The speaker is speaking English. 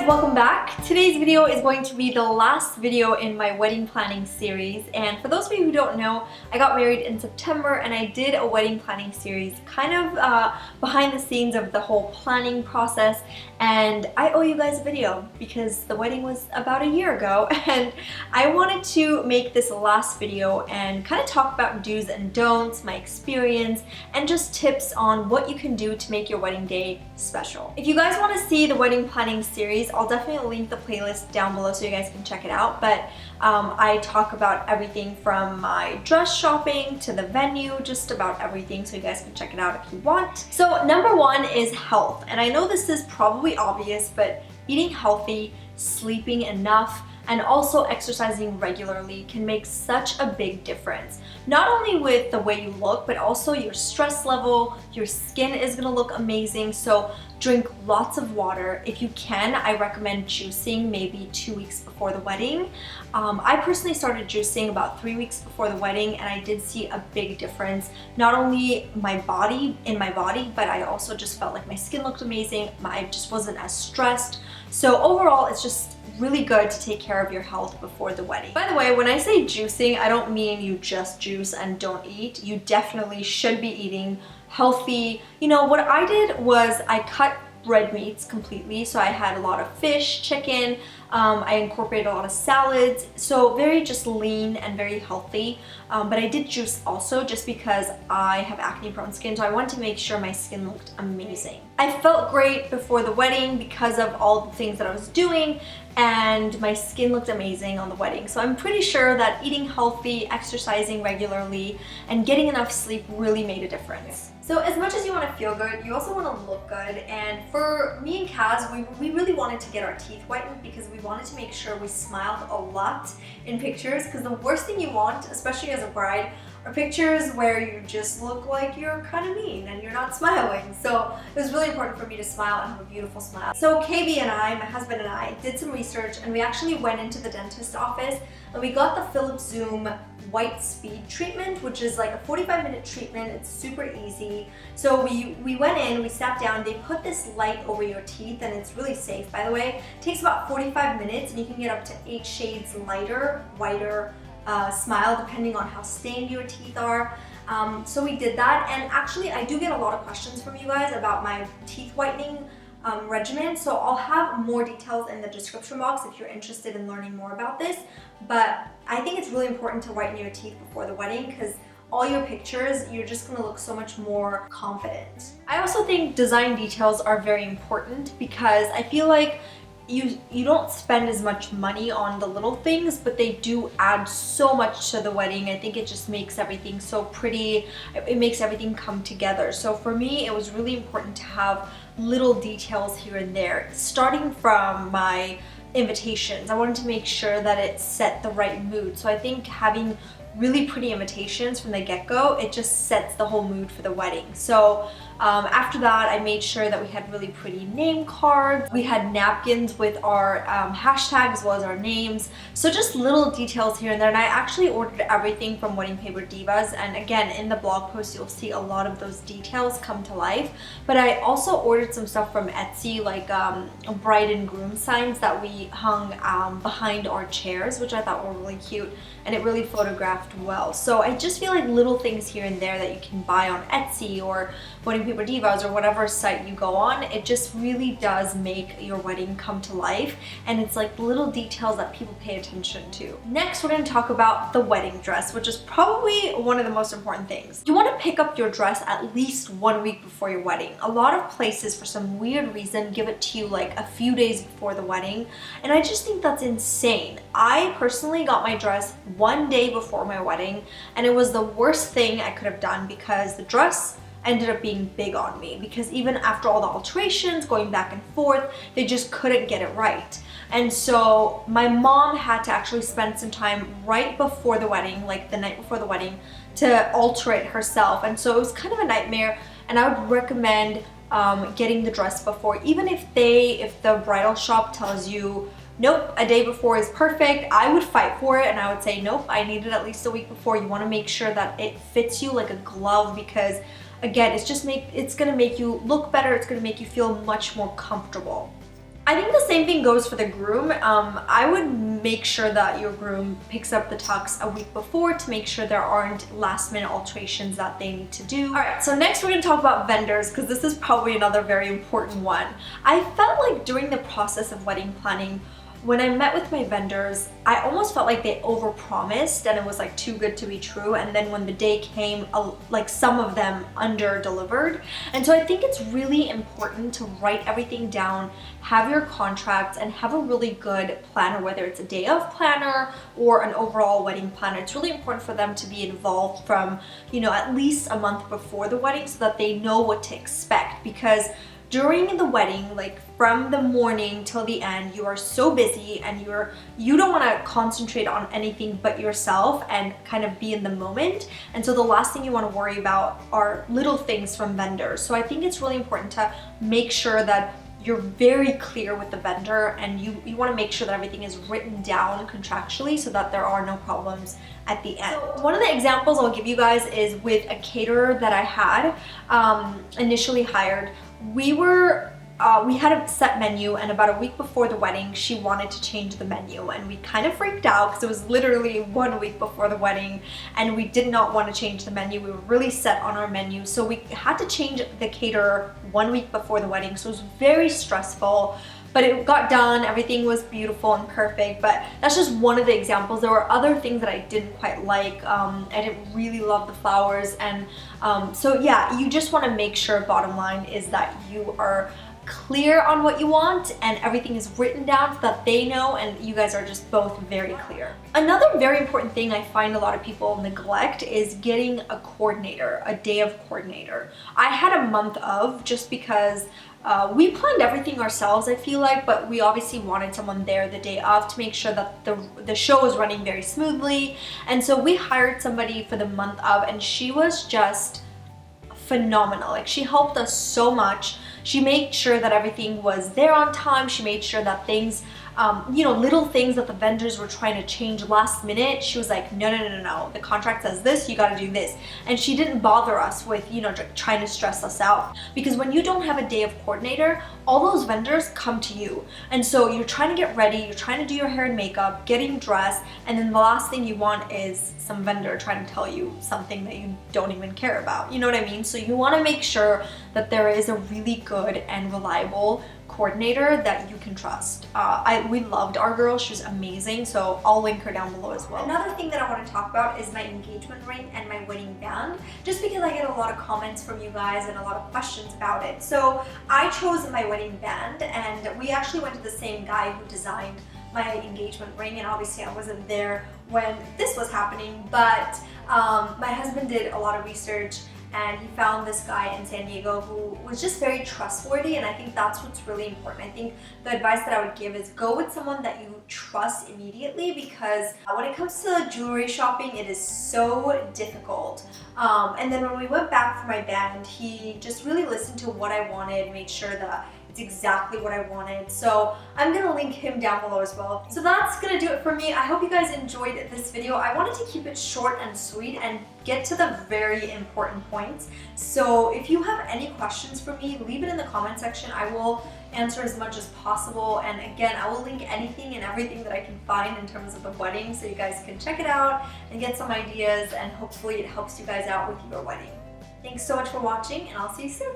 guys, welcome back. Today's video is going to be the last video in my wedding planning series, and for those of you who don't know, I got married in September and I did a wedding planning series kind of behind the scenes of the whole planning process, and I owe you guys a video because the wedding was about a year ago and I wanted to make this last video and kind of talk about do's and don'ts, my experience, and just tips on what you can do to make your wedding day special. If you guys want to see the wedding planning series, I'll definitely link the playlist down below so you guys can check it out, but I talk about everything from my dress shopping to the venue, just about everything, so you guys can check it out if you want. So number one is health, and I know this is probably obvious, but eating healthy, sleeping enough, and also exercising regularly can make such a big difference. Not only with the way you look, but also your stress level, your skin is gonna look amazing. So drink lots of water. If you can, I recommend juicing maybe 2 weeks before the wedding. I personally started juicing about 3 weeks before the wedding, and I did see a big difference. Not only in my body, but I also just felt like my skin looked amazing. I just wasn't as stressed. So overall, it's just really good to take care of your health before the wedding. By the way, when I say juicing, I don't mean you just juice and don't eat. You definitely should be eating healthy. You know, what I did was I cut red meats completely. So I had a lot of fish, chicken, I incorporated a lot of salads, so very just lean and very healthy. But I did juice also just because I have acne prone skin, so I wanted to make sure my skin looked amazing. I felt great before the wedding because of all the things that I was doing, and my skin looked amazing on the wedding. So I'm pretty sure that eating healthy, exercising regularly, and getting enough sleep really made a difference. So as much as you want to feel good, you also want to look good, and for me and Kaz, we really wanted to get our teeth whitened because we wanted to make sure we smiled a lot in pictures, because the worst thing you want, especially as a bride, are pictures where you just look like you're kind of mean and you're not smiling. So it was really important for me to smile and have a beautiful smile. So KB and I, my husband and I, did some research, and we actually went into the dentist office and we got the Philips Zoom White Speed treatment, which is like a 45-minute treatment. It's super easy. So we went in, we sat down, they put this light over your teeth, and it's really safe, by the way. It takes about 45 minutes and you can get up to 8 shades lighter, whiter smile depending on how stained your teeth are. So we did that, and actually I do get a lot of questions from you guys about my teeth whitening regimen, so I'll have more details in the description box if you're interested in learning more about this. But I think it's really important to whiten your teeth before the wedding, because all your pictures, you're just gonna look so much more confident. I also think design details are very important, because I feel like you don't spend as much money on the little things, but they do add so much to the wedding. I think it just makes everything so pretty. It makes everything come together. So for me, it was really important to have little details here and there. Starting from my invitations, I wanted to make sure that it set the right mood. So I think having really pretty invitations from the get-go, it just sets the whole mood for the wedding. So after that, I made sure that we had really pretty name cards. We had napkins with our hashtags as well as our names. So just little details here and there. And I actually ordered everything from Wedding Paper Divas. And again, in the blog post, you'll see a lot of those details come to life. But I also ordered some stuff from Etsy, like bride and groom signs that we hung behind our chairs, which I thought were really cute. And it really photographed well. So I just feel like little things here and there that you can buy on Etsy or Wedding Paper Divas or whatever site you go on, it just really does make your wedding come to life, and it's like little details that people pay attention to. Next, we're going to talk about the wedding dress, which is probably one of the most important things. You want to pick up your dress at least 1 week before your wedding. A lot of places, for some weird reason, give it to you like a few days before the wedding, and I just think that's insane. I personally got my dress 1 day before my wedding, and it was the worst thing I could have done because the dress ended up being big on me, because even after all the alterations, going back and forth, they just couldn't get it right. And so my mom had to actually spend some time right before the wedding, like the night before the wedding, to alter it herself. And so it was kind of a nightmare, and I would recommend getting the dress before, even if the bridal shop tells you nope, a day before is perfect, I would fight for it and I would say nope, I need it at least a week before. You want to make sure that it fits you like a glove, because again, it's gonna make you look better, it's gonna make you feel much more comfortable. I think the same thing goes for the groom. I would make sure that your groom picks up the tux a week before to make sure there aren't last minute alterations that they need to do. Alright, so next we're going to talk about vendors, because this is probably another very important one. I felt like during the process of wedding planning, when I met with my vendors, I almost felt like they overpromised and it was like too good to be true, and then when the day came, like some of them under-delivered. And so I think it's really important to write everything down, have your contracts, and have a really good planner, whether it's a day of planner or an overall wedding planner. It's really important for them to be involved from, you know, at least a month before the wedding so that they know what to expect, because during the wedding, like from the morning till the end, you are so busy and you don't want to concentrate on anything but yourself and kind of be in the moment. And so the last thing you want to worry about are little things from vendors. So I think it's really important to make sure that you're very clear with the vendor, and you want to make sure that everything is written down contractually so that there are no problems at the end. So one of the examples I'll give you guys is with a caterer that I had initially hired. We had a set menu, and about a week before the wedding, she wanted to change the menu, and we kind of freaked out because it was literally 1 week before the wedding and we did not want to change the menu. We were really set on our menu, so we had to change the caterer 1 week before the wedding, so it was very stressful. But it got done, everything was beautiful and perfect, but that's just one of the examples. There were other things that I didn't quite like. I didn't really love the flowers, and so yeah, you just want to make sure, bottom line is that you are clear on what you want and everything is written down so that they know and you guys are just both very clear. Another very important thing I find a lot of people neglect is getting a coordinator, a day of coordinator. I had a month of, just because we planned everything ourselves, I feel like, but we obviously wanted someone there the day of to make sure that the show was running very smoothly. And so we hired somebody for the month of, and she was just phenomenal. Like, she helped us so much. She made sure that everything was there on time. She made sure that things, you know, little things that the vendors were trying to change last minute, she was like, no, the contract says this, you gotta do this. And she didn't bother us with, you know, trying to stress us out. Because when you don't have a day of coordinator, all those vendors come to you. And so you're trying to get ready, you're trying to do your hair and makeup, getting dressed, and then the last thing you want is some vendor trying to tell you something that you don't even care about. You know what I mean? So you want to make sure that there is a really good and reliable coordinator that you can trust. We loved our girl, she was amazing, so I'll link her down below as well. Another thing that I want to talk about is my engagement ring and my wedding band, just because I get a lot of comments from you guys and a lot of questions about it. So I chose my wedding band, and we actually went to the same guy who designed my engagement ring, and obviously I wasn't there when this was happening, but my husband did a lot of research and he found this guy in San Diego who was just very trustworthy, and I think that's what's really important. I think the advice that I would give is go with someone that you trust immediately, because when it comes to jewelry shopping, it is so difficult. And then when we went back for my band, he just really listened to what I wanted, made sure that it's exactly what I wanted. So I'm gonna link him down below as well. So that's gonna do it for me. I hope you guys enjoyed this video. I wanted to keep it short and sweet and get to the very important points. So if you have any questions for me, leave it in the comment section. I will answer as much as possible. And again, I will link anything and everything that I can find in terms of the wedding so you guys can check it out and get some ideas, and hopefully it helps you guys out with your wedding. Thanks so much for watching, and I'll see you soon.